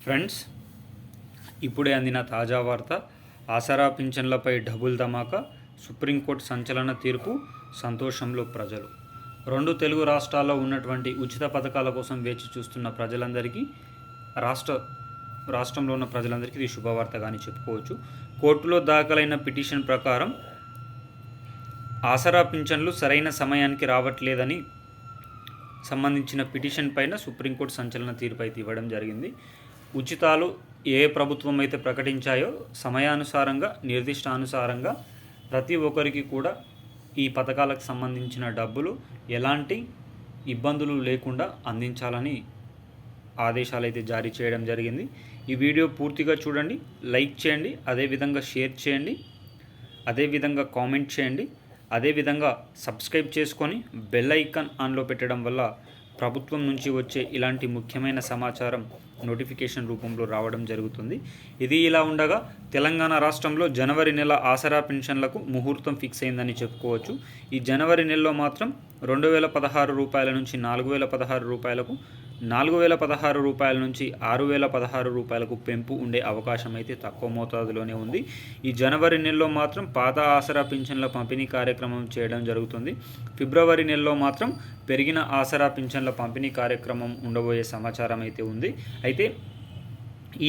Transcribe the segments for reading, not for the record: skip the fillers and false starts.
Friends, ఇప్పుడే అందిన తాజా వార్త. ఆసరా పింఛన్లపై డబుల్ ధమాకా, సుప్రీంకోర్టు సంచలన తీర్పు, సంతోషంలో ప్రజలు. రెండు తెలుగు రాష్ట్రాల్లో ఉన్నటువంటి ఉచిత పథకాల కోసం వేచి చూస్తున్న ప్రజలందరికీ, రాష్ట్రంలో ఉన్న ప్రజలందరికీ ఇది శుభవార్తగాని చెప్పుకోవచ్చు. కోర్టులో దాఖలైన పిటిషన్ ప్రకారం ఆసరా పింఛన్లు సరైన సమయానికి రావట్లేదని సంబంధించిన పిటిషన్ పైన సుప్రీంకోర్టు సంచలన తీర్పు అయితే ఇవ్వడం జరిగింది. ఉచితాలు ఏ ప్రభుత్వం అయితే ప్రకటించాయో సమయానుసారంగా, నిర్దిష్టానుసారంగా ప్రతి ఒక్కరికి కూడా ఈ పథకాలకు సంబంధించిన డబ్బులు ఎలాంటి ఇబ్బందులు లేకుండా అందించాలని ఆదేశాలు అయితే జారీ చేయడం జరిగింది. ఈ వీడియో పూర్తిగా చూడండి, లైక్ చేయండి, అదేవిధంగా షేర్ చేయండి, అదేవిధంగా కామెంట్ చేయండి, అదేవిధంగా సబ్స్క్రైబ్ చేసుకొని బెల్ ఐకాన్ ఆన్లో పెట్టడం వల్ల ప్రభుత్వం నుంచి వచ్చే ఇలాంటి ముఖ్యమైన సమాచారం నోటిఫికేషన్ రూపంలో రావడం జరుగుతుంది. ఇది ఇలా ఉండగా తెలంగాణ రాష్ట్రంలో జనవరి నెల ఆసరా పెన్షన్లకు ముహూర్తం ఫిక్స్ అయిందని చెప్పుకోవచ్చు. ఈ జనవరి నెలలో మాత్రం 2016 రూపాయల నుంచి 4016 రూపాయలకు, 4016 రూపాయల నుంచి 6016 రూపాయలకు పెంపు ఉండే అవకాశం అయితే తక్కువ మోతాదులోనే ఉంది. ఈ జనవరి నెలలో మాత్రం పాత ఆసరా పింఛన్ల పంపిణీ కార్యక్రమం చేయడం జరుగుతుంది. ఫిబ్రవరి నెలలో మాత్రం పెరిగిన ఆసరా పింఛన్ల పంపిణీ కార్యక్రమం ఉండబోయే సమాచారం అయితే ఉంది. అయితే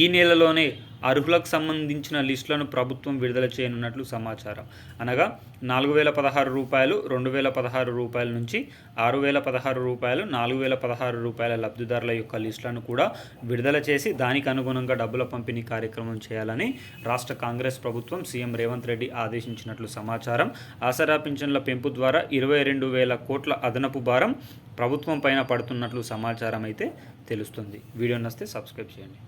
ఈ నెలలోనే అర్హులకు సంబంధించిన లిస్టులను ప్రభుత్వం విడుదల చేయనున్నట్లు సమాచారం. అనగా 4016 రూపాయలు, 2016 రూపాయల నుంచి 6016 రూపాయలు, 4016 రూపాయల లబ్ధిదారుల యొక్క లిస్టులను కూడా విడుదల చేసి దానికి అనుగుణంగా డబ్బుల పంపిణీ కార్యక్రమం చేయాలని రాష్ట్ర కాంగ్రెస్ ప్రభుత్వం సీఎం రేవంత్ రెడ్డి ఆదేశించినట్లు సమాచారం. ఆసరా పింఛన్ల పెంపు ద్వారా 22,000 కోట్ల అదనపు భారం ప్రభుత్వం పైన పడుతున్నట్లు సమాచారం అయితే తెలుస్తుంది. వీడియో నచ్చితే సబ్స్క్రైబ్ చేయండి.